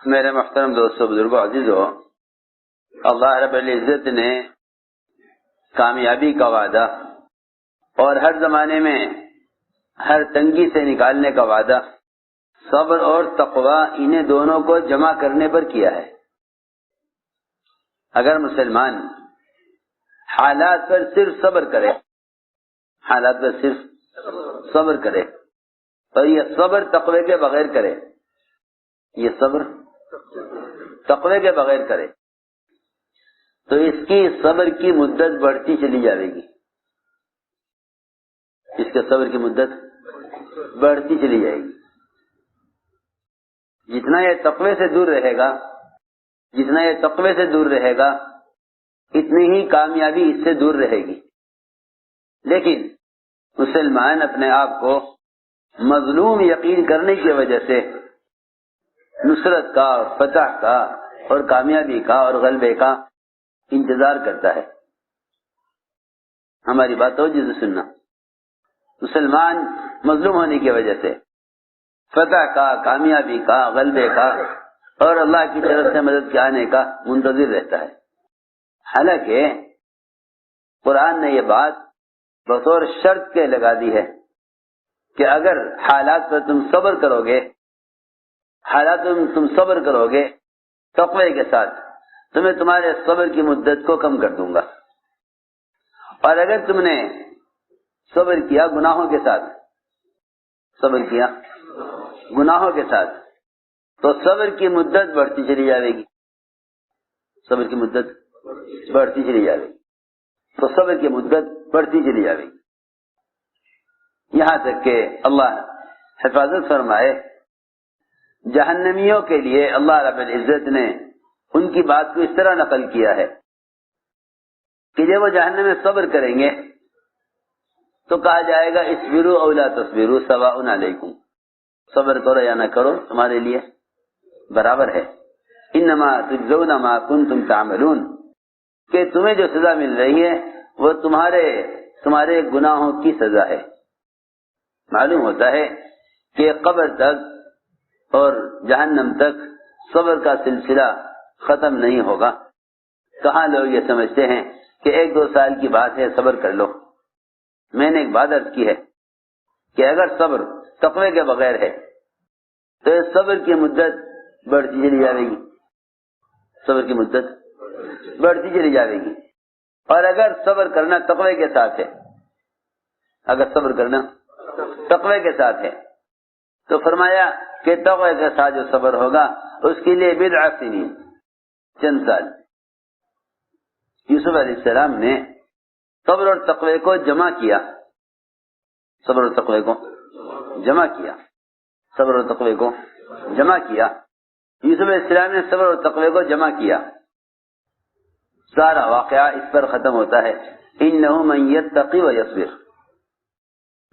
میرے محترم دوستو، بزرگوں، عزیزو، اللہ رب العزت نے کامیابی کا وعدہ اور ہر زمانے میں ہر تنگی سے نکالنے کا وعدہ صبر اور تقوی انہیں دونوں کو جمع کرنے پر کیا ہے۔ اگر مسلمان حالات پر صرف صبر کرے، حالات پر صرف صبر کرے اور یہ صبر تقوی کے بغیر کرے، یہ صبر تقوی کے بغیر کرے تو اس کی صبر کی مدت بڑھتی چلی جائے گی، اس کے صبر کی مدت بڑھتی چلی جائے گی۔ جتنا یہ تقوی سے دور رہے گا، جتنا یہ تقوی سے دور رہے گا، اتنی ہی کامیابی اس سے دور رہے گی۔ لیکن مسلمان اپنے آپ کو مظلوم یقین کرنے کی وجہ سے نصرت کا اور فتح کا اور کامیابی کا اور غلبے کا انتظار کرتا ہے۔ ہماری بات ہو جسے سننا، مسلمان مظلوم ہونے کی وجہ سے فتح کا، کامیابی کا، غلبے کا اور اللہ کی طرف سے مدد کے آنے کا منتظر رہتا ہے۔ حالانکہ قرآن نے یہ بات بطور شرط کے لگا دی ہے کہ اگر حالات پر تم صبر کرو گے، حالات میں تم صبر کرو گے تقوی کے ساتھ، تو میں تمہارے صبر کی مدت کو کم کر دوں گا۔ اور اگر تم نے صبر کیا گناہوں کے ساتھ، صبر کیا گناہوں کے ساتھ، تو صبر کی مدت بڑھتی چلی جائے گی، صبر کی مدت بڑھتی چلی جائے گی، تو صبر کی مدت بڑھتی چلی جائے گی، یہاں تک کہ اللہ حفاظت فرمائے۔ جہنمیوں کے لیے اللہ رب العزت نے ان کی بات کو اس طرح نقل کیا ہے کہ جب وہ جہنم میں صبر کریں گے تو کہا جائے گا اصبروا او لا تصبروا سواء علیکم، صبر کرو یا نہ کرو تمہارے لیے برابر ہے۔ انما تجزون ما کنتم تعملون، کہ تمہیں جو سزا مل رہی ہے وہ تمہارے گناہوں کی سزا ہے۔ معلوم ہوتا ہے کہ قبر تک اور جہنم تک صبر کا سلسلہ ختم نہیں ہوگا۔ کہاں لوگ یہ سمجھتے ہیں کہ 1-2 سال کی بات ہے، صبر کر لو۔ میں نے ایک بات عرض کی ہے کہ اگر صبر تقوی کے بغیر ہے تو اس صبر کی مدت بڑھتی چلی جائے گی، صبر کی مدت بڑھتی چلی جائے گی۔ اور اگر صبر کرنا تقوی کے ساتھ ہے، اگر صبر کرنا تقوی کے ساتھ ہے تو فرمایا کہ تقوی کے ساتھ جو صبر ہوگا اس کے لیے بضع سنین، چند سال۔ یوسف علیہ السلام نے صبر اور تقوی کو جمع کیا، صبر اور تقوی کو جمع کیا، صبر اور تقوی کو جمع کیا۔ یوسف علیہ السلام نے صبر اور تقوی کو جمع کیا۔ سارا واقعہ اس پر ختم ہوتا ہے انہ من یتقی ویصبر۔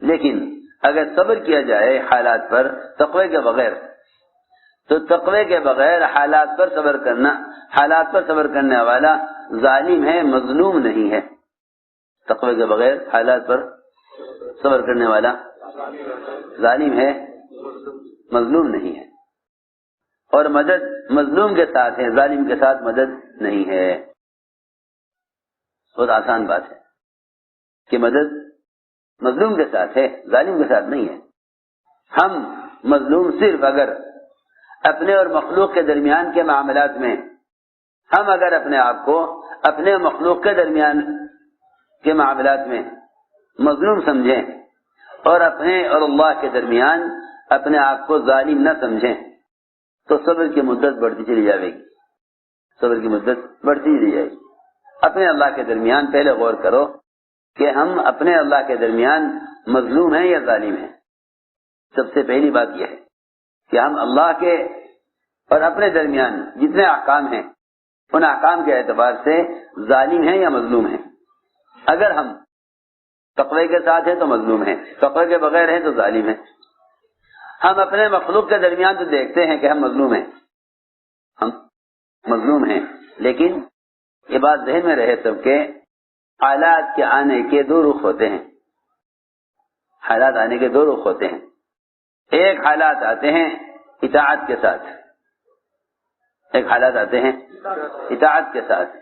لیکن اگر صبر کیا جائے حالات پر تقوی کے بغیر، تو تقوی کے بغیر حالات پر صبر کرنا، حالات پر صبر کرنے والا ظالم ہے، مظلوم نہیں ہے۔ تقوی کے بغیر حالات پر صبر کرنے والا ظالم ہے، مظلوم نہیں ہے۔ اور مدد مظلوم کے ساتھ ہے، ظالم کے ساتھ مدد نہیں ہے۔ بہت آسان بات ہے کہ مدد مظلوم کے ساتھ ہے، ظالم کے ساتھ نہیں ہے۔ ہم مظلوم صرف اگر اپنے اور مخلوق کے درمیان کے معاملات میں، ہم اگر اپنے آپ کو اپنے مخلوق کے درمیان کے معاملات میں مظلوم سمجھیں اور اپنے اور اللہ کے درمیان اپنے آپ کو ظالم نہ سمجھیں تو صبر کی مدت بڑھتی چلی جائے گی، صبر کی مدت بڑھتی چلی جائے گی۔ اپنے اللہ کے درمیان پہلے غور کرو کہ ہم اپنے اللہ کے درمیان مظلوم ہیں یا ظالم ہیں۔ سب سے پہلی بات یہ ہے کہ ہم اللہ کے اور اپنے درمیان جتنے احکام ہیں ان احکام کے اعتبار سے ظالم ہیں یا مظلوم ہیں۔ اگر ہم تقوی کے ساتھ ہیں تو مظلوم ہیں، تقوی کے بغیر ہیں تو ظالم ہیں۔ ہم اپنے مخلوق کے درمیان تو دیکھتے ہیں کہ ہم مظلوم ہیں، ہم مظلوم ہیں، لیکن یہ بات ذہن میں رہے سب کے حالات کے آنے کے 2 رخ ہوتے ہیں، حالات آنے کے 2 رخ ہوتے ہیں۔ ایک حالات آتے ہیں اطاعت کے ساتھ، ایک حالات آتے ہیں اطاعت کے ساتھ،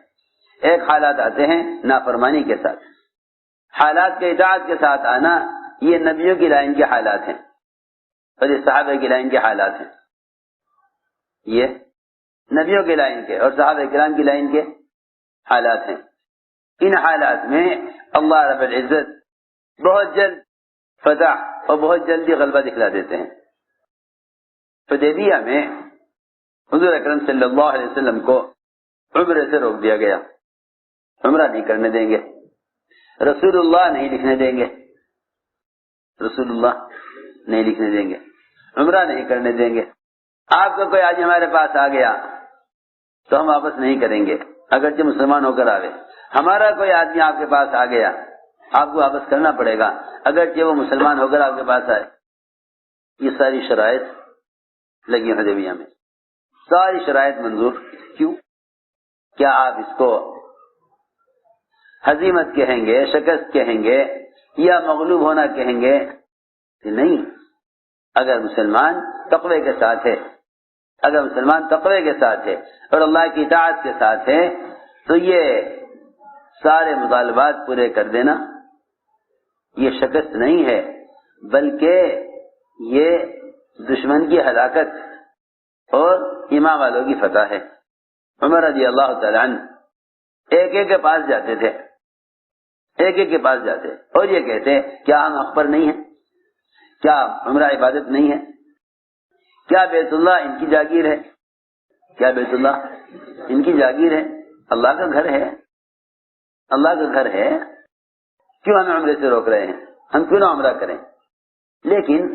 ایک حالات آتے ہیں نافرمانی کے ساتھ۔ حالات کے اطاعت کے ساتھ آنا یہ نبیوں کی لائن کے حالات ہیں اور یہ صحابہ کی لائن کے حالات ہیں، یہ نبیوں کی لائن کے اور صحابہ کرام کی لائن کے حالات ہیں۔ ان حالات میں اللہ رب العزت بہت جلد فتح اور بہت جلدی غلبہ دکھلا دیتے ہیں۔ حدیبیہ میں حضور اکرم صلی اللہ علیہ وسلم کو عمرے سے روک دیا گیا، عمرہ نہیں کرنے دیں گے، رسول اللہ نہیں لکھنے دیں گے، رسول اللہ نہیں لکھنے دیں گے، عمرہ نہیں کرنے دیں گے۔ آپ کا کوئی آج ہمارے پاس آ گیا تو ہم واپس نہیں کریں گے اگرچہ مسلمان ہو کر آوے، ہمارا کوئی آدمی آپ کے پاس آ گیا آپ کو واپس کرنا پڑے گا اگرچہ وہ مسلمان ہو کر آپ کے پاس آئے۔ یہ ساری شرائط لگی حدیبیہ میں، ساری شرائط منظور۔ کیوں؟ کیا آپ اس کو ہزیمت کہیں گے، شکست کہیں گے یا مغلوب ہونا کہیں گے؟ نہیں، اگر مسلمان تقوی کے ساتھ ہے، اگر مسلمان تقوی کے ساتھ ہے اور اللہ کی اطاعت کے ساتھ ہے تو یہ سارے مطالبات پورے کر دینا یہ شکست نہیں ہے، بلکہ یہ دشمن کی ہلاکت اور ایمان والوں کی فتح ہے۔ عمر رضی اللہ تعالی عنہ ایک ایک کے پاس جاتے تھے، ایک ایک کے پاس جاتے اور یہ کہتے کیا ہم اخبر نہیں ہیں؟ کیا عمرہ عبادت نہیں ہے؟ کیا بیت اللہ ان کی جاگیر ہے؟ کیا بیت اللہ ان کی جاگیر ہے؟ اللہ کا گھر ہے، اللہ کا گھر ہے، کیوں ہمیں عمرے سے روک رہے ہیں؟ ہم کیوں نہ عمرہ کریں؟ لیکن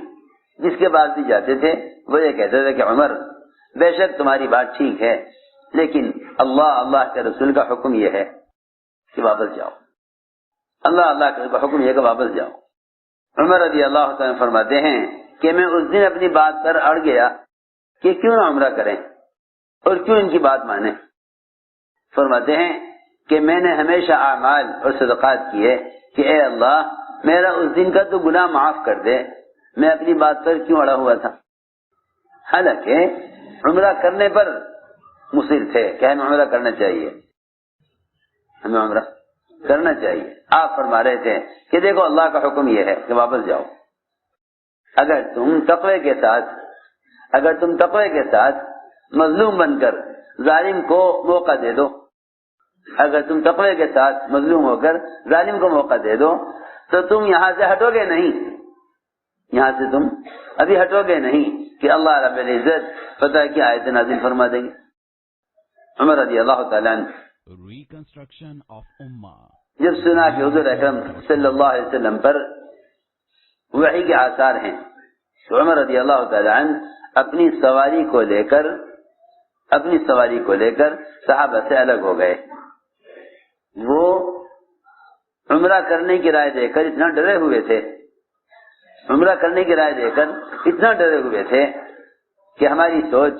جس کے بعد بھی جاتے تھے وہ یہ کہتے تھے کہ عمر بے شک تمہاری بات ٹھیک ہے لیکن اللہ کے رسول کا حکم یہ ہے کہ واپس جاؤ، اللہ کا حکم یہ کہ واپس جاؤ۔ عمر رضی اللہ تعالیٰ فرماتے ہیں کہ میں اس دن اپنی بات پر اڑ گیا کہ کیوں نہ عمرہ کریں اور کیوں ان کی بات مانیں۔ فرماتے ہیں کہ میں نے ہمیشہ اعمال اور صدقات کیے کہ اے اللہ میرا اس دن کا تو گناہ معاف کر دے، میں اپنی بات پر کیوں اڑا ہوا تھا؟ حالانکہ عمرہ کرنے پر مصر تھے کہ ہمیں عمرہ کرنا چاہیے، ہمیں عمرہ کرنا چاہیے۔ آپ فرما رہے تھے کہ دیکھو اللہ کا حکم یہ ہے کہ واپس جاؤ۔ اگر تم تقوی کے ساتھ مظلوم بن کر ظالم کو موقع دے دو، اگر تم تقوی کے ساتھ مظلوم ہو کر ظالم کو موقع دے دو تو تم یہاں سے ہٹو گے نہیں، یہاں سے تم ابھی ہٹو گے نہیں کہ اللہ رب العزت فتح کی آیت نازل فرما دیں گے۔ عمر رضی اللہ تعالیٰ عنہ جب سنا کہ حضور اکرم صلی اللہ علیہ وسلم پر وحی کے آثار ہیں تو عمر رضی اللہ تعالیٰ عنہ اپنی سواری کو لے کر صحابہ سے الگ ہو گئے۔ وہ عمرہ کرنے کی رائے دے کر اتنا ڈرے ہوئے تھے، عمرہ کرنے کی رائے دے کر اتنا ڈرے ہوئے تھے کہ ہماری سوچ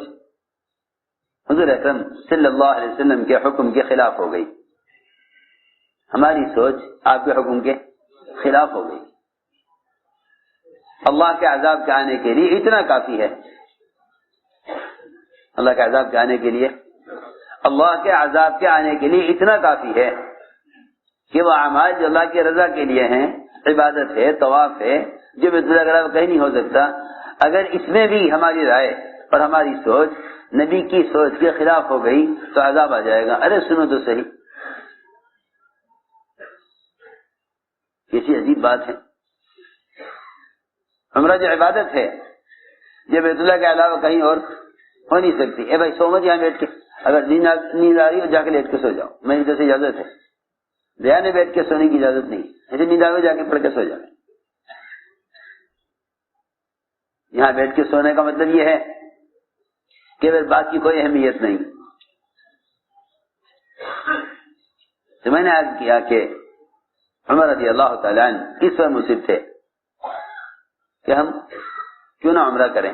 حضور اکرم صلی اللہ علیہ وسلم کے حکم کے خلاف ہو گئی، ہماری سوچ آپ کے حکم کے خلاف ہو گئی۔ اللہ کے عذاب کے آنے کے لیے اتنا کافی ہے، اللہ کے عذاب کے آنے کے لیے اتنا کافی ہے کہ وہ اعمال جو اللہ کی رضا کے لیے ہیں، عبادت ہے، طواف ہے، جو بیت اللہ وغیرہ کہیں نہیں ہو سکتا، اگر اس میں بھی ہماری رائے اور ہماری سوچ نبی کی سوچ کے خلاف ہو گئی تو عذاب آ جائے گا۔ ارے سنو تو صحیح، کیسی عجیب بات ہے۔ عمرہ جو عبادت ہے، جو بیت اللہ کے علاوہ کہیں اور ہو نہیں سکتی۔ اے بھائی سو مت یہاں بیٹھ کے، اگر نیند آ رہی ہو جا کے لیٹ کے سو جاؤ، میری طرف سے اجازت ہے، دھیان میں بیٹھ کے سونے کی اجازت نہیں، ایسے نیند آ رہی ہو جا کے پڑھ کے سو جاؤ۔ یہاں بیٹھ کے سونے کا مطلب یہ ہے کہ بات کی کوئی اہمیت نہیں۔ تو میں نے عرض کیا کہ عمر رضی اللہ تعالیٰ عنہ اس پر مصر تھے کہ ہم کیوں نہ عمرہ کریں،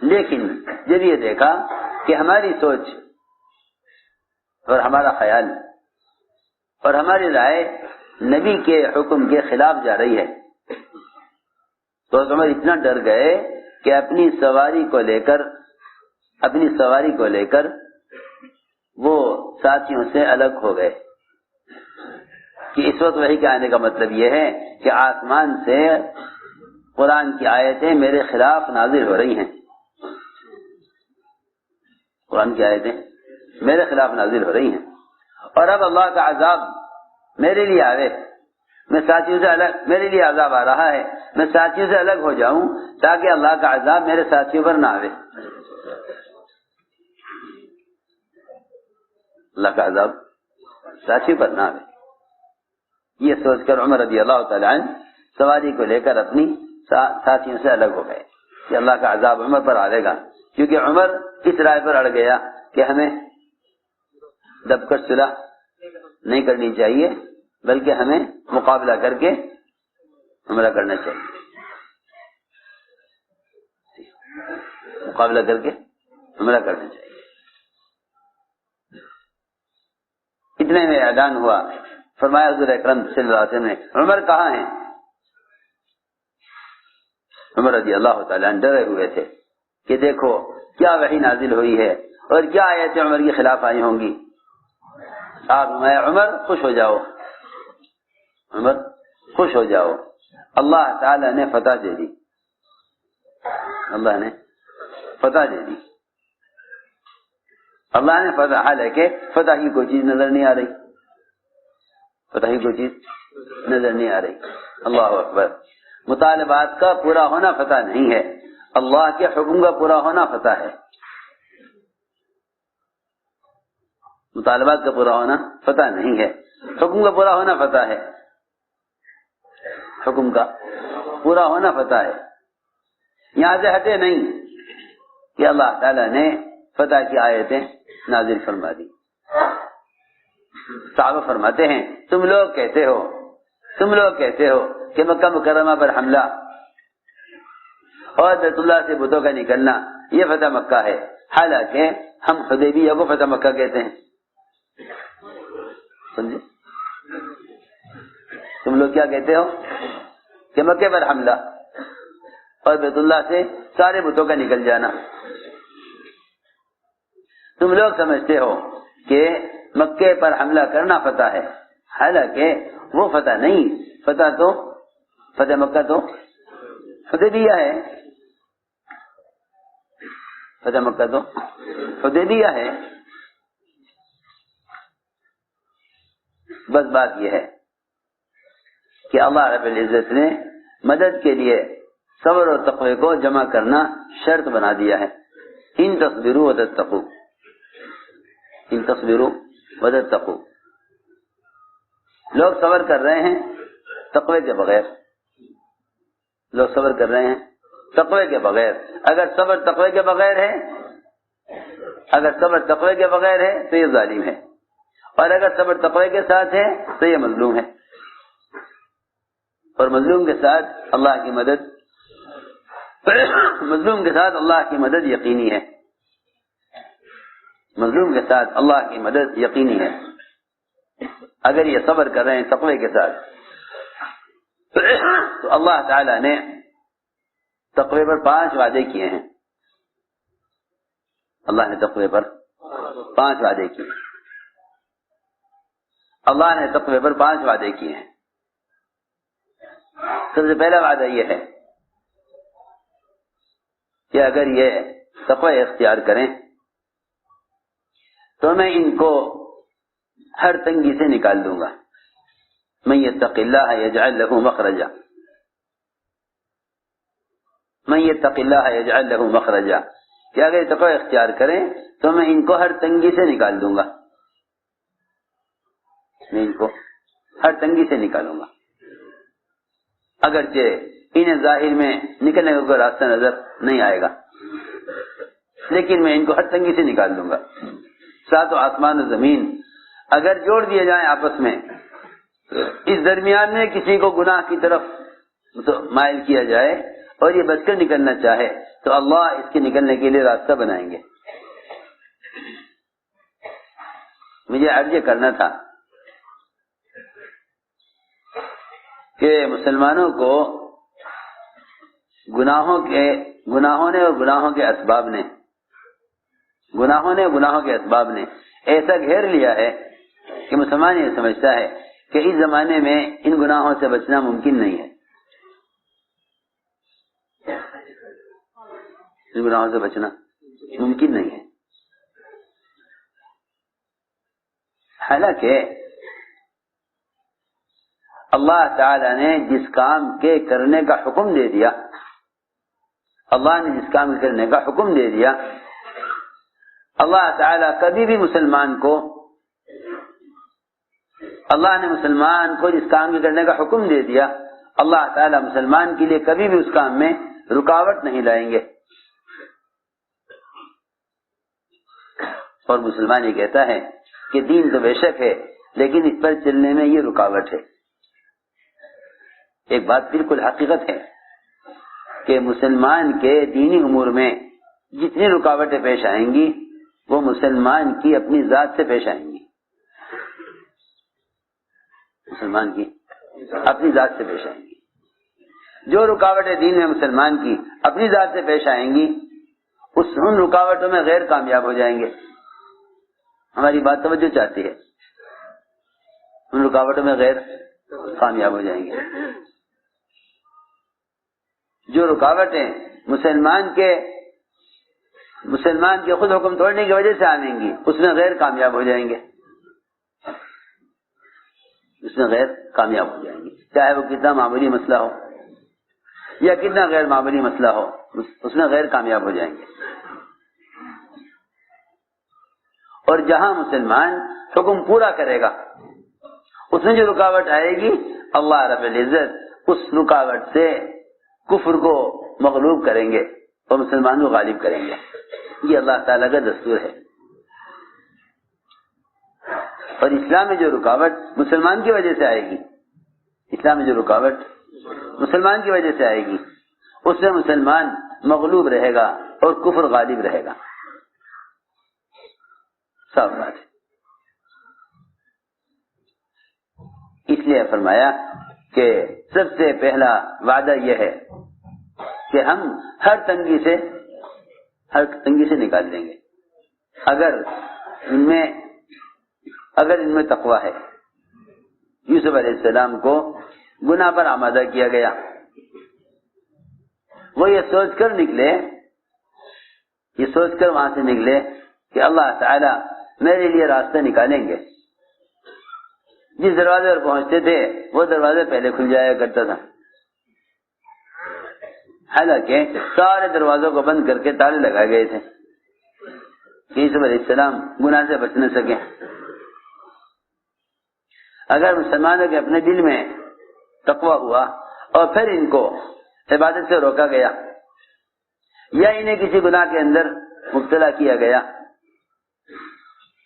لیکن جب یہ دیکھا کہ ہماری سوچ اور ہمارا خیال اور ہماری رائے نبی کے حکم کے خلاف جا رہی ہے تو عمر اتنا ڈر گئے کہ اپنی سواری کو لے کر اپنی سواری کو لے کر وہ ساتھیوں سے الگ ہو گئے کہ اس وقت وحی کے آنے کا مطلب یہ ہے کہ آسمان سے قرآن کی آیتیں میرے خلاف نازل ہو رہی ہیں، قرآن کی آیتیں میرے خلاف نازل ہو رہی ہیں، اور اب اللہ کا عذاب میرے لیے آوے، میں ساتھیوں سے الگ، میرے لیے عذاب آ رہا ہے، میں ساتھیوں سے الگ ہو جاؤں تاکہ اللہ کا عذاب میرے ساتھیوں پر نہ آوے، اللہ کا عذاب ساتھیوں پر نہ آوے۔ یہ سوچ کر عمر رضی اللہ تعالیٰ عنہ سواری کو لے کر اپنی ساتھیوں سے الگ ہو گئے کہ اللہ کا عذاب عمر پر آئے گا، کیونکہ عمر اس رائے پر اڑ گیا کہ ہمیں دب کر صلح نہیں کرنی چاہیے بلکہ ہمیں مقابلہ کر کے عمرہ کرنا چاہیے، مقابلہ کر کے عمرہ کرنا چاہیے۔ اتنے میں اعلان ہوا، فرمایا حضور اکرم صلی اللہ علیہ وسلم نے عمر کہاں ہیں؟ عمر رضی اللہ تعالیٰ عنہ ڈرے ہوئے تھے کہ دیکھو کیا وحی نازل ہوئی ہے اور کیا آیتیں عمر کے خلاف آئی ہوں گی۔ آپ میں عمر خوش ہو جاؤ، عمر خوش ہو جاؤ، اللہ تعالیٰ نے فتح دے دی، اللہ نے فتح دے دی، اللہ نے فتح، حالانکہ فتح کی کوئی چیز نظر نہیں آ رہی، فتح کی کوئی چیز نظر نہیں آ رہی۔ اللہ اکبر۔ مطالبات کا پورا ہونا فتح نہیں ہے، اللہ کے حکم کا پورا ہونا فتح ہے۔ مطالبات کا پورا ہونا فتح نہیں ہے، حکم کا پورا ہونا فتح ہے، حکم کا پورا ہونا فتح ہے۔ یہاں سے ہٹے نہیں کہ اللہ تعالیٰ نے فتح کی آیتیں نازل فرما دی۔ صحابہ فرماتے ہیں تم لوگ کہتے ہو کہ مکہ مکرمہ پر حملہ اور بیت اللہ سے بتوں کا نکلنا یہ فتح مکہ ہے، حالانکہ ہم حدیبیہ کو فتح مکہ کہتے ہیں۔ سمجھے؟ تم لوگ کیا کہتے ہو کہ مکے پر حملہ اور بیت اللہ سے سارے بتوں کا نکل جانا، تم لوگ سمجھتے ہو کہ مکے پر حملہ کرنا فتح ہے، حالانکہ وہ فتح نہیں، فتح مکہ تو حدیبیہ ہے، فتح مکہ تو حدیبیہ ہے۔ بس بات یہ ہے کہ اللہ رب العزت نے مدد کے لیے صبر اور تقوی کو جمع کرنا شرط بنا دیا ہے۔ ان تصبروا وتتقوا، ان تصبروا وتتقوا، لوگ صبر کر رہے ہیں تقوی کے بغیر، لوگ صبر کر رہے ہیں تقوی کے بغیر۔ اگر صبر تقوی کے بغیر ہے، اگر صبر تقوی کے بغیر ہے تو یہ ظالم ہے، اور اگر صبر تقوی کے ساتھ ہے تو یہ مظلوم ہے، اور مظلوم کے ساتھ اللہ کی مدد، مظلوم کے ساتھ اللہ کی مدد یقینی ہے، مظلوم کے ساتھ اللہ کی مدد یقینی ہے۔ اگر یہ صبر کر رہے ہیں تقوی کے ساتھ تو اللہ تعالی نے تقوی پر 5 وعدے کیے ہیں، اللہ نے تقوی پر 5 وعدے کیے، اللہ نے تقوی پر 5 وعدے کیے ہیں۔ سب سے پہلا وعدہ یہ ہے کہ اگر یہ تقوی اختیار کریں تو میں ان کو ہر تنگی سے نکال دوں گا۔ من یتق اللہ یجعل له مخرجا، من یتق اللہ یجعل له مخرجا، کہ اگر تقوی اختیار کریں تو میں ان کو ہر تنگی سے نکال دوں گا، میں ان کو ہر تنگی سے نکالوں گا۔ اگرچہ انہیں ظاہر میں نکلنے کا کوئی راستہ نظر نہیں آئے گا، لیکن میں ان کو ہر تنگی سے نکال دوں گا۔ 7 آسمان و زمین اگر جوڑ دیے جائیں آپس میں، اس درمیان میں کسی کو گناہ کی طرف مائل کیا جائے اور یہ بچ کر نکلنا چاہے تو اللہ اس کے نکلنے کے لیے راستہ بنائیں گے۔ مجھے عرض یہ کرنا تھا کہ مسلمانوں کو گناہوں نے اور گناہوں کے اسباب نے گناہوں نے، گناہوں کے اسباب نے ایسا گھیر لیا ہے کہ مسلمان یہ سمجھتا ہے کہ اس زمانے میں ان گناہوں سے بچنا ممکن نہیں ہے، ان گناہوں سے بچنا ممکن نہیں ہے۔ حالانکہ اللہ تعالی نے جس کام کے کرنے کا حکم دے دیا، اللہ نے جس کام کے کرنے کا حکم دے دیا، اللہ تعالی کبھی بھی مسلمان کو، اللہ نے مسلمان کو جس کام کے کرنے کا حکم دے دیا، اللہ تعالی مسلمان کے لیے کبھی بھی اس کام میں رکاوٹ نہیں لائیں گے۔ اور مسلمان یہ کہتا ہے کہ دین تو بے شک ہے لیکن اس پر چلنے میں یہ رکاوٹ ہے۔ ایک بات بالکل حقیقت ہے کہ مسلمان کے دینی امور میں جتنی رکاوٹیں پیش آئیں گی وہ مسلمان کی اپنی ذات سے پیش آئیں گی، مسلمان کی اپنی ذات سے پیش آئیں گی۔ جو رکاوٹیں دین میں مسلمان کی اپنی ذات سے پیش آئیں گی ان رکاوٹوں میں غیر کامیاب ہو جائیں گے۔ ہماری بات توجہ چاہتی ہے، ان رکاوٹوں میں غیر کامیاب ہو جائیں گے۔ جو رکاوٹیں مسلمان کے خود حکم توڑنے کی وجہ سے آئیں گی اس میں غیر کامیاب ہو جائیں گے، اس میں غیر کامیاب ہو جائیں گے، چاہے وہ کتنا معمولی مسئلہ ہو یا کتنا غیر معمولی مسئلہ ہو، اس میں غیر کامیاب ہو جائیں گے۔ اور جہاں مسلمان حکم پورا کرے گا اس میں جو رکاوٹ آئے گی اللہ رب العزت اس رکاوٹ سے کفر کو مغلوب کریں گے اور مسلمان کو غالب کریں گے۔ یہ اللہ تعالیٰ کا دستور ہے۔ اور اسلام میں جو رکاوٹ مسلمان کی وجہ سے آئے گی، اسلام میں جو رکاوٹ مسلمان کی وجہ سے آئے گی اس میں مسلمان مغلوب رہے گا اور کفر غالب رہے گا، صاف بات ہے۔ اس لیے فرمایا کہ سب سے پہلا وعدہ یہ ہے کہ ہم ہر تنگی سے نکال دیں گے اگر ان میں تقویٰ ہے۔ یوسف علیہ السلام کو گناہ پر آمادہ کیا گیا، وہ یہ سوچ کر وہاں سے نکلے کہ اللہ تعالی میرے لیے راستہ نکالیں گے۔ جس دروازے پر پہنچتے تھے وہ دروازے پہلے کھل جایا کرتا تھا، حالانکہ سارے دروازوں کو بند کر کے تالے لگائے گئے تھے کہ یوسف علیہ السلام گناہ سے بچ نہ سکے۔ اگر مسلمانوں کے اپنے دل میں تقویٰ ہوا اور پھر ان کو عبادت سے روکا گیا یا انہیں کسی گناہ کے اندر مبتلا کیا گیا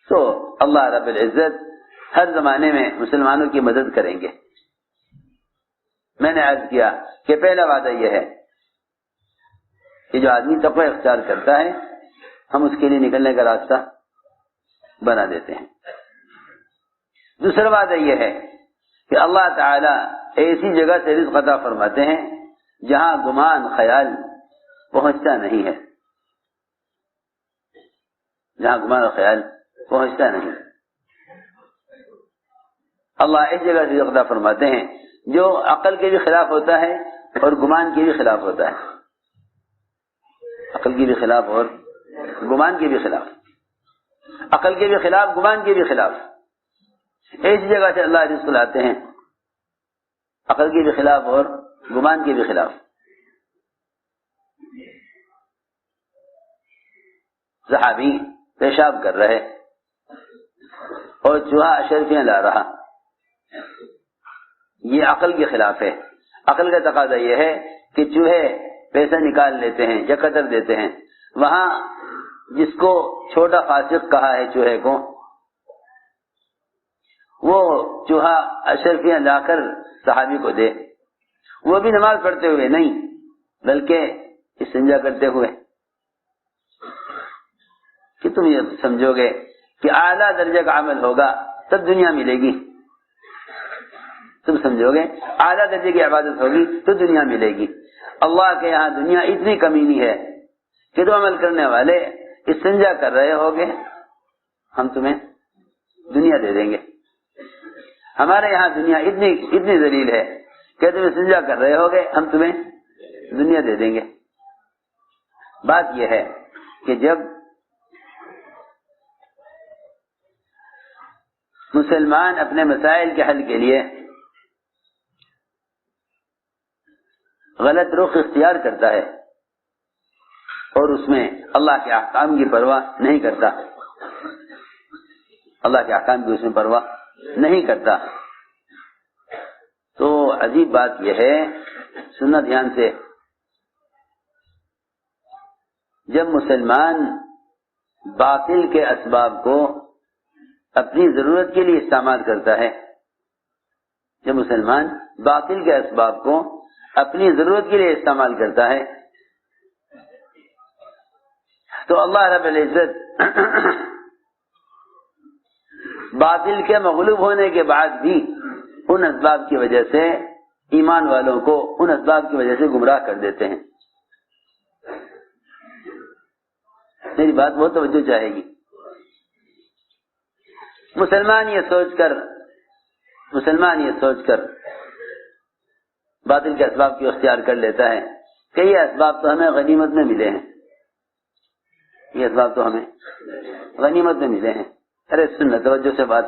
تو اللہ رب العزت ہر زمانے میں مسلمانوں کی مدد کریں گے۔ میں نے عرض کیا کہ پہلا وعدہ یہ ہے کہ جو آدمی تقوی اختیار کرتا ہے ہم اس کے لیے نکلنے کا راستہ بنا دیتے ہیں۔ دوسرا وعدہ یہ ہے کہ اللہ تعالی ایسی جگہ سے رزق عطا فرماتے ہیں جہاں گمان خیال پہنچتا نہیں ہے، جہاں گمان اور خیال پہنچتا نہیں۔ اللہ اس جگہ سے رزق عطا فرماتے ہیں جو عقل کے بھی خلاف ہوتا ہے اور گمان کے بھی خلاف ہوتا ہے، عقل کے بھی خلاف اور گمان کے بھی خلاف، عقل کے بھی خلاف گمان کے بھی خلاف، ایسی جگہ سے اللہ رزق لاتے ہیں، عقل کے بھی خلاف اور گمان کے بھی خلاف۔ صحابی پیشاب کر رہے اور چوہا اشرفیاں لا رہا، یہ عقل کے خلاف ہے۔ عقل کا تقاضا یہ ہے کہ چوہے پیسہ نکال لیتے ہیں یا قطر دیتے ہیں، وہاں جس کو چھوٹا فاسق کہا ہے چوہے کو، وہ چوہا اشرفیاں لا کر صحابی کو دے، وہ بھی نماز پڑھتے ہوئے نہیں بلکہ استنجا کرتے ہوئے، کہ تم یہ سمجھو گے کہ اعلیٰ درجے کا عمل ہوگا تب دنیا ملے گی، تم سمجھو گے اعلیٰ درجے کی عبادت ہوگی تو دنیا ملے گی۔ اللہ کے یہاں دنیا اتنی کمینی ہے کہ دو عمل کرنے والے استنجا کر رہے ہوگے ہم تمہیں دنیا دے دیں گے. ہمارے یہاں دنیا اتنی ذلیل ہے کہ تم استنجا کر رہے ہوگے ہم تمہیں دنیا دے دیں گے. بات یہ ہے کہ جب مسلمان اپنے مسائل کے حل کے لیے غلط رخ اختیار کرتا ہے اور اس میں اللہ کے احکام کی پرواہ نہیں کرتا، اللہ کے احکام کی اس میں پرواہ نہیں کرتا، تو عجیب بات یہ ہے، سننا دھیان سے، جب مسلمان باطل کے اسباب کو اپنی ضرورت کے لیے استعمال کرتا ہے، جب مسلمان باطل کے اسباب کو اپنی ضرورت کے لیے استعمال کرتا ہے تو اللہ رب العزت باطل کے مغلوب ہونے کے بعد بھی ان اسباب کی وجہ سے ایمان والوں کو ان اسباب کی وجہ سے گمراہ کر دیتے ہیں. میری بات بہت توجہ چاہے گی. مسلمان یہ سوچ کر باطل کے اسباب کی اختیار کر لیتا ہے کہ یہ اسباب تو ہمیں غنیمت میں ملے ہیں، یہ اسباب تو ہمیں غنیمت میں ملے ہیں. ارے سن توجہ سے بات.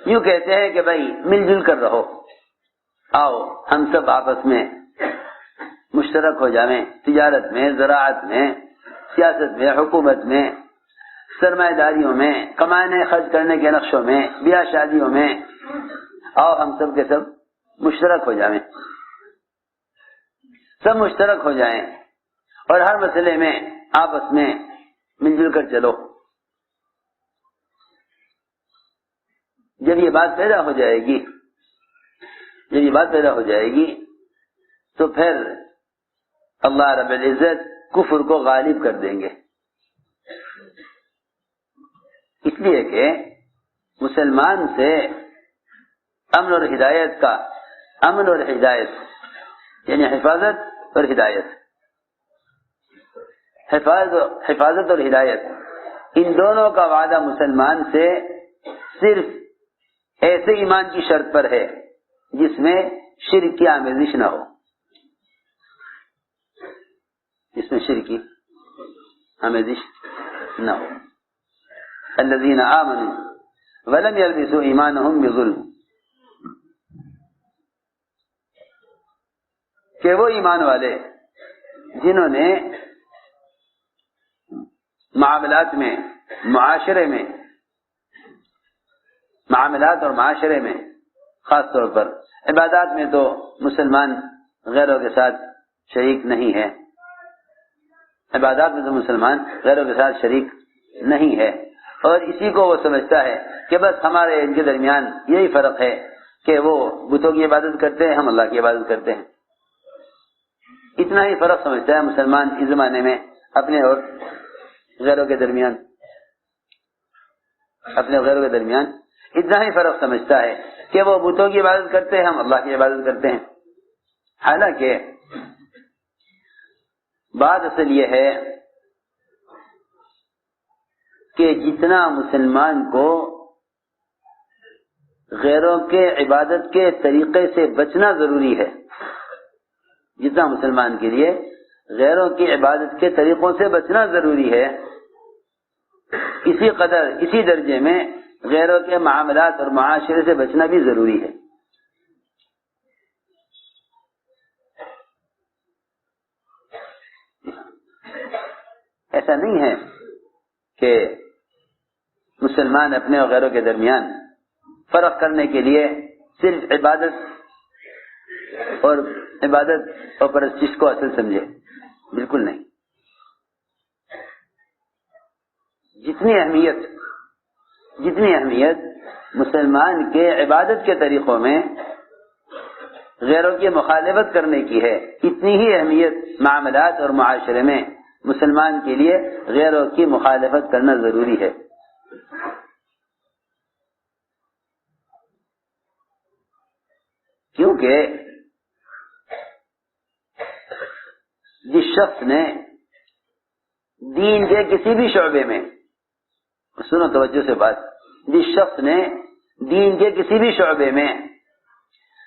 یوں کہتے ہیں کہ بھائی مل جل کر رہو، آؤ ہم سب آپس میں مشترک ہو جائیں، تجارت میں، زراعت میں، سیاست میں، حکومت میں، سرمایہ داریوں میں، کمانے خرچ کرنے کے نقشوں میں، بیاہ شادیوں میں، آؤ ہم سب کے سب مشترک ہو جائیں، سب مشترک ہو جائیں اور ہر مسئلے میں آپس میں مل جل کر چلو. جب یہ بات پیدا ہو جائے گی تو پھر اللہ رب العزت کفر کو غالب کر دیں گے. اس لیے کہ مسلمان سے امن اور ہدایت یعنی حفاظت اور ہدایت ان دونوں کا وعدہ مسلمان سے صرف ایسے ایمان کی شرط پر ہے جس میں شرک کی آمیزش نہ ہو، الذین آمنوا ولم یلبسوا ایمانہم بظلم، کہ وہ ایمان والے جنہوں نے معاملات اور معاشرے میں خاص طور پر عبادات میں تو مسلمان غیروں کے ساتھ شریک نہیں ہے، اور اسی کو وہ سمجھتا ہے کہ بس ہمارے ان کے درمیان یہی فرق ہے کہ وہ بتوں کی عبادت کرتے ہیں، ہم اللہ کی عبادت کرتے ہیں. اتنا ہی فرق سمجھتا ہے مسلمان اس زمانے میں اپنے اور غیروں کے درمیان اتنا ہی فرق سمجھتا ہے کہ وہ بتوں کی عبادت کرتے ہیں، ہم اللہ کی عبادت کرتے ہیں. حالانکہ بات اصل یہ ہے کہ جتنا مسلمان کو غیروں کے عبادت کے طریقے سے بچنا ضروری ہے، جتنا مسلمان کے لیے غیروں کی عبادت کے طریقوں سے بچنا ضروری ہے، اسی درجے میں غیروں کے معاملات اور معاشرے سے بچنا بھی ضروری ہے. ایسا نہیں ہے کہ مسلمان اپنے اور غیروں کے درمیان فرق کرنے کے لیے صرف عبادت اور پرستش کو اصل سمجھے. بالکل نہیں. جتنی اہمیت مسلمان کے عبادت کے طریقوں میں غیروں کی مخالفت کرنے کی ہے، اتنی ہی اہمیت معاملات اور معاشرے میں مسلمان کے لیے غیروں کی مخالفت کرنا ضروری ہے. کیونکہ جس شخص نے دین کے کسی بھی شعبے میں، سنو توجہ سے بات، جس شخص نے دین کے کسی بھی شعبے میں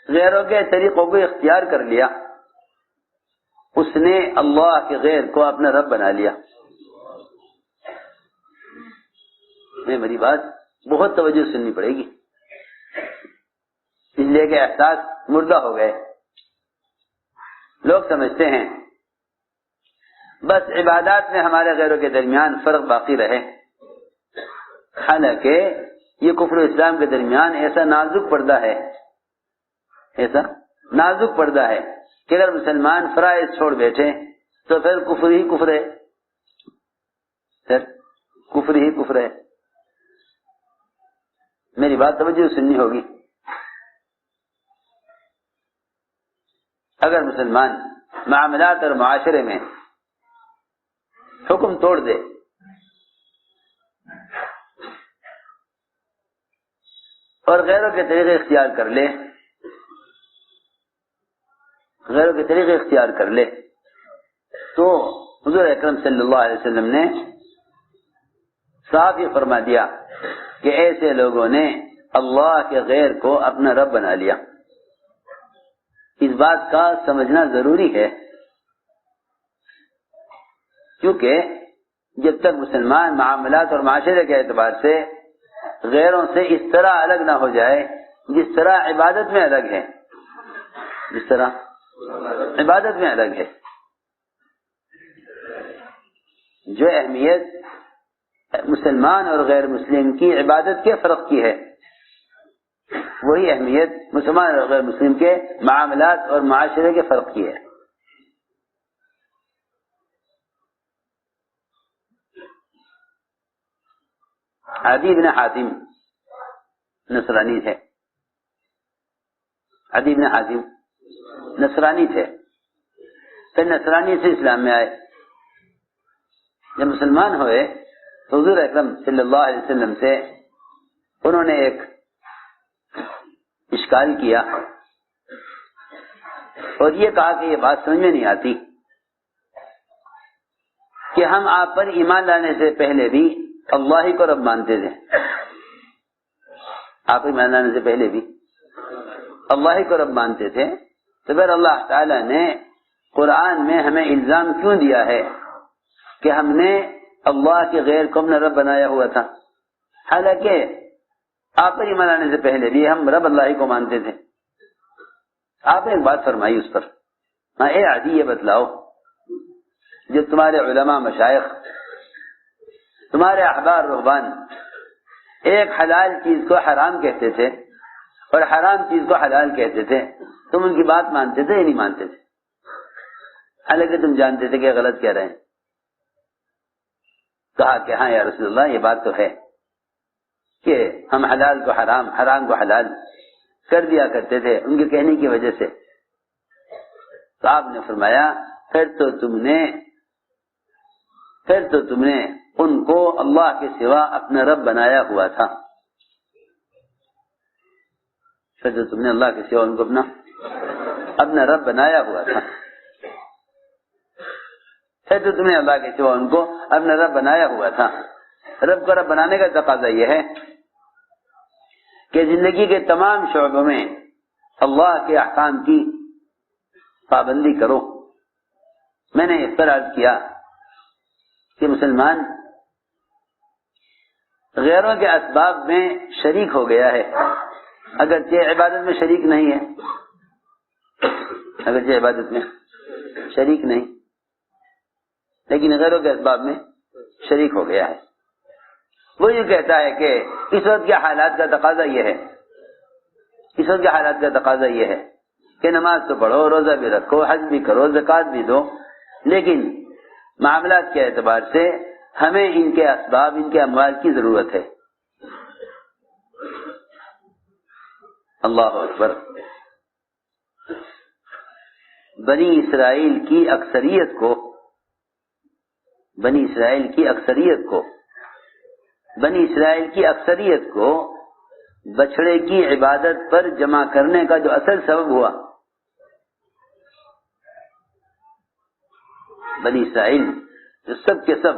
غیروں کے طریقوں کو اختیار کر لیا، اس نے اللہ کے غیر کو اپنا رب بنا لیا۔ میری بات بہت توجہ سننی پڑے گی، اس لیے کہ احساس مردہ ہو گئے۔ لوگ سمجھتے ہیں بس عبادات میں ہمارے غیروں کے درمیان فرق باقی رہے، حالانکہ یہ کفر و اسلام کے درمیان ایسا نازک پردہ ہے، ایسا نازک پردہ ہے کہ اگر مسلمان فرائض چھوڑ بیٹھے تو پھر کفر ہی کفر ہے، پھر کفر ہی کفر ہے۔ میری بات توجہ سننی ہوگی۔ اگر مسلمان معاملات اور معاشرے میں حکم توڑ دے اور غیروں کے طریقے اختیار کر لے، غیروں کے طریقے اختیار کر لے، تو حضور اکرم صلی اللہ علیہ وسلم نے صاف یہ فرما دیا کہ ایسے لوگوں نے اللہ کے غیر کو اپنا رب بنا لیا۔ اس بات کا سمجھنا ضروری ہے، کیونکہ جب تک مسلمان معاملات اور معاشرے کے اعتبار سے غیروں سے اس طرح الگ نہ ہو جائے جس طرح عبادت میں الگ ہے، جس طرح عبادت میں الگ ہے، جو اہمیت مسلمان اور غیر مسلم کی عبادت کے فرق کی ہے، وہی اہمیت مسلمان اور غیر مسلم کے معاملات اور معاشرے کے فرق کی ہے۔ عدی بن حاتم نصرانی تھے، عدی بن حاتم نصرانی تھے، پھر نصرانی سے اسلام میں آئے۔ جب مسلمان ہوئے تو حضور اکرم صلی اللہ علیہ وسلم سے انہوں نے ایک اشکال کیا اور یہ کہا کہ یہ بات سمجھ میں نہیں آتی کہ ہم آپ پر ایمان لانے سے پہلے بھی اللہ ہی کو رب مانتے تھے، آپ ایمان لانے سے پہلے بھی اللہ ہی کو رب مانتے تھے، تو پھر اللہ تعالی نے قرآن میں ہمیں الزام کیوں دیا ہے کہ ہم نے اللہ کے غیر کو اپنا رب بنایا ہوا تھا، حالانکہ آپ پر ایمان لانے سے پہلے بھی ہم رب اللہ ہی کو مانتے تھے۔ آپ نے ایک بات فرمائی اس پر، ہاں اے عدی یہ بتلاؤ، جو تمہارے علماء مشائخ، تمہارے احبار رہبان ایک حلال چیز کو حرام کہتے تھے اور حرام چیز کو حلال کہتے تھے، تم ان کی بات مانتے تھے یا نہیں مانتے تھے؟ حالانکہ تم جانتے تھے کہ غلط کہہ رہے ہیں۔ کہا کہ ہاں یا رسول اللہ، یہ بات تو ہے کہ ہم حلال کو حرام، حرام کو حلال کر دیا کرتے تھے ان کے کہنے کی وجہ سے۔ تو آپ نے فرمایا پھر تو تم نے ان کو اللہ کے سوا اپنا رب بنایا ہوا تھا، پھر تو تم نے اللہ کے سوا ان کو اپنا رب بنایا ہوا تھا، پھر تو تم نے اللہ کے سوا ان کو اپنا رب بنایا ہوا تھا۔ رب کو رب بنانے کا تقاضا یہ ہے کہ زندگی کے تمام شعبوں میں اللہ کے احکام کی پابندی کرو۔ میں نے اس پر عرض کیا کہ مسلمان غیروں کے اسباب میں شریک ہو گیا ہے، اگرچہ عبادت میں شریک نہیں ہے، اگرچہ عبادت میں شریک نہیں، لیکن غیروں کے اسباب میں شریک ہو گیا ہے۔ وہ یہ کہتا ہے کہ اس وقت کے حالات کا تقاضا یہ ہے، اس وقت کے حالات کا تقاضا یہ ہے کہ نماز تو پڑھو، روزہ بھی رکھو، حج بھی کرو، زکوٰۃ بھی دو، لیکن معاملات کے اعتبار سے ہمیں ان کے اسباب، ان کے اموال کی ضرورت ہے۔ اللہ اکبر۔ بنی اسرائیل کی اکثریت کو بنی اسرائیل کی اکثریت کو بچڑے کی عبادت پر جمع کرنے کا جو اصل سبب ہوا، بنی اسرائیل جو سب کے سب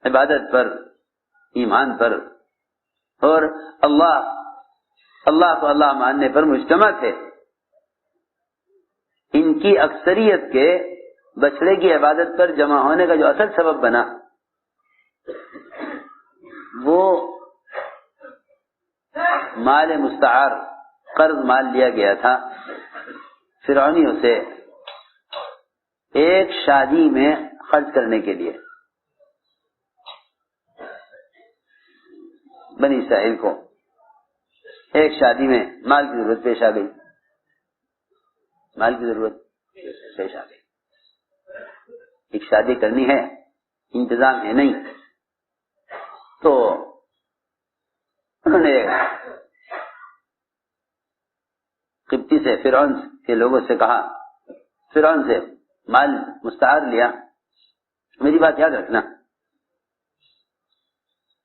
عبادت پر، ایمان پر اور اللہ کو اللہ ماننے پر مجتمع تھے، ان کی اکثریت کے بچڑے کی عبادت پر جمع ہونے کا جو اصل سبب بنا وہ مال مستعار، قرض مال لیا گیا تھا فرعونیوں سے ایک شادی میں خرچ کرنے کے لیے۔ بنی اسرائیل کو ایک شادی میں مال کی ضرورت پیش آ گئی، مال کی ضرورت پیش آ گئی، ایک شادی کرنی ہے، انتظام ہے نہیں، تو انہوں نے قبطی سے، فرعون کے لوگوں سے کہا، فرعون سے مال مستعار لیا۔ میری بات یاد رکھنا،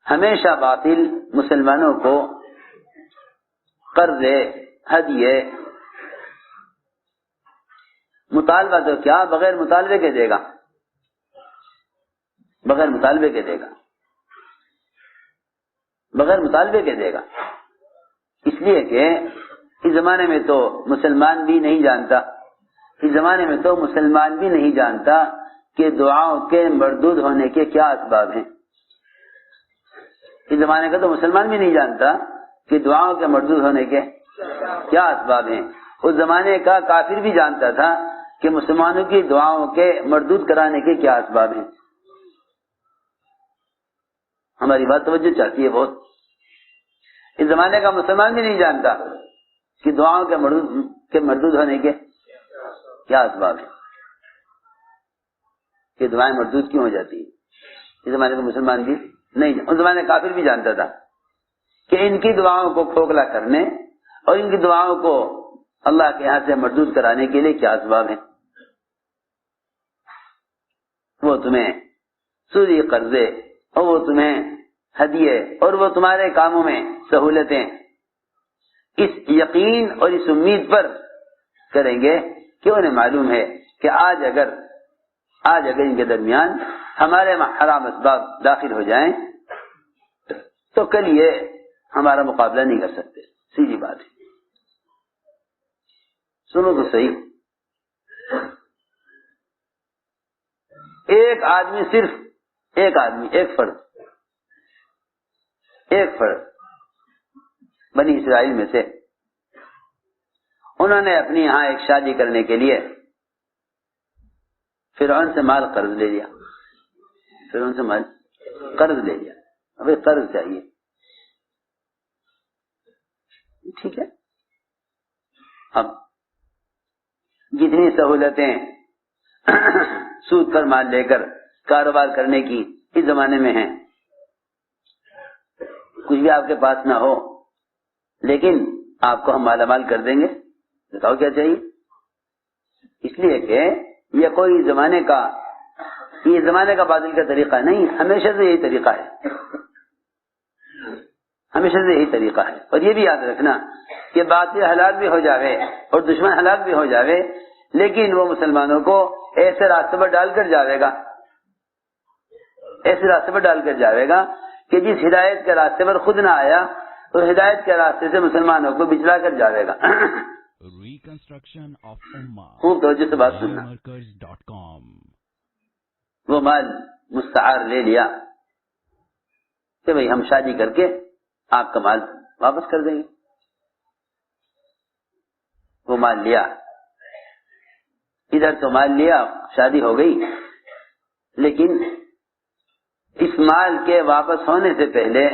ہمیشہ باطل مسلمانوں کو قرض، ہدیے، مطالبہ تو کیا بغیر مطالبے کے دے گا، بغیر مطالبے کے دے گا، بغیر مطالبے کے دے گا، اس لیے کہ اس زمانے میں تو مسلمان بھی نہیں جانتا، اس زمانے میں تو مسلمان بھی نہیں جانتا کہ دعاؤں کے مردود ہونے کے کیا اسباب ہیں، اس زمانے کا تو مسلمان بھی نہیں جانتا کہ دعاؤں کے مردود ہونے کے کیا اسباب ہیں۔ اس زمانے کا کافر بھی جانتا تھا کہ مسلمانوں کی دعاؤں کے مردود کرانے کے کیا اسباب ہیں۔ ہماری بات توجہ چاہتی ہے بہت، اس زمانے کا مسلمان بھی نہیں جانتا کہ دعاؤں کے مردود ہونے کے کیا اسباب ہیں، کہ دعائیں مردود کیوں ہو جاتی ہیں۔ اس زمانے کا مسلمان بھی نہیں، اس زمانے کا کافر بھی جانتا تھا کہ ان کی دعاؤں کو کھوکھلا کرنے اور ان کی دعاؤں کو اللہ کے یہاں سے مردود کرانے کے لیے کیا اسباب ہیں۔ وہ تمہیں سودی قرضے، اور وہ تمہیں ہدیے، اور وہ تمہارے کاموں میں سہولتیں اس یقین اور اس امید پر کریں گے کہ انہیں معلوم ہے کہ آج اگر ان کے درمیان ہمارے حرام اسباب داخل ہو جائیں تو کل یہ ہمارا مقابلہ نہیں کر سکتے۔ سیدھی بات ہے، سنو تو صحیح، ایک آدمی، صرف ایک آدمی، ایک فرد بنی اسرائیل میں سے، انہوں نے اپنی یہاں ایک شادی کرنے کے لیے فرعون سے مال قرض لے لیا، فرعون سے مال قرض لے لیا، ابھی قرض چاہیے، ٹھیک ہے۔ اب جتنی سہولتیں سود پر مال لے کر کاروبار کرنے کی اس زمانے میں ہیں، کچھ بھی آپ کے پاس نہ ہو لیکن آپ کو ہم مالا مال کر دیں گے، بتاؤ کیا چاہیے؟ اس لیے کہ یہ کوئی زمانے کا باطل کا طریقہ نہیں، ہمیشہ سے یہی طریقہ ہے، ہمیشہ سے یہی طریقہ ہے۔ اور یہ بھی یاد رکھنا کہ باطل ہلاک بھی ہو جاوے اور دشمن ہلاک بھی ہو جاوے، لیکن وہ مسلمانوں کو ایسے راستے پر ڈال کر جاوے گا، ایسے راستے پر ڈال کر جاوے گا کہ جس ہدایت کے راستے پر خود نہ آیا تو ہدایت کے راستے سے مسلمانوں کو بچلا کر جاوے گا۔ خوب توجہ سے بات سننا، وہ مال مستعار لے لیا کہ بھئی ہم شادی کر کے آپ کا مال واپس کر دیں گے، وہ مال لیا، ادھر تو مال لیا، شادی ہو گئی، لیکن اس مال کے واپس ہونے سے پہلے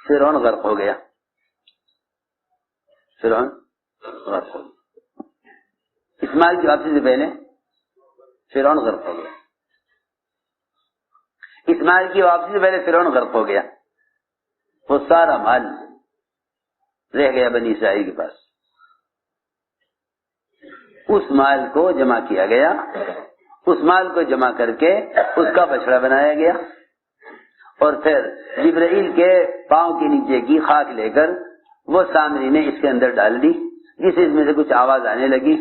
فرعون غرق ہو گیا، فرعون غرق ہو گیا، اس مال کی واپسی سے پہلے فرعون غرق ہو گیا، اس مال کی واپسی سے پہلے فرعون غرق ہو گیا، وہ سارا مال رہ گیا بنی اسرائیل کے پاس، اس مال کو جمع کیا گیا، اس مال کو جمع کر کے اس کا بچڑا بنایا گیا، اور پھر جبرائیل کے پاؤں کے نیچے کی خاک لے کر وہ سامری نے اس کے اندر ڈال دی، جس میں سے کچھ آواز آنے لگی،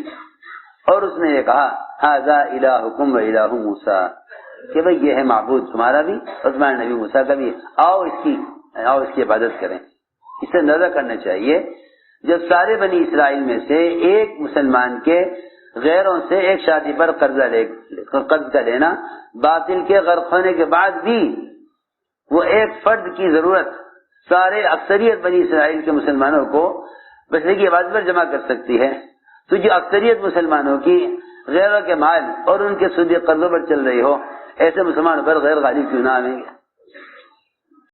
اور اس نے یہ کہا ھذا الہکم و الہ موسیٰ، کہ بھئی یہ ہے معبود تمہارا بھی اور تمہارے نبی موسیٰ کا بھی، آؤ اس کی عبادت کریں۔ اس سے اندازہ کرنا چاہیے جب سارے بنی اسرائیل میں سے ایک مسلمان کے غیروں سے ایک شادی پر قرض کا لینا، باطل کے غرق ہونے کے بعد بھی وہ ایک فرد کی ضرورت سارے اکثریت بنی اسرائیل کے مسلمانوں کو بچنے کی عبادت پر جمع کر سکتی ہے، تو جو اکثریت مسلمانوں کی غیروں کے مال اور ان کے سودی قرضوں پر چل رہی ہو، ایسے مسلمانوں پر غیر غالب کیوں نہ آئیں گے؟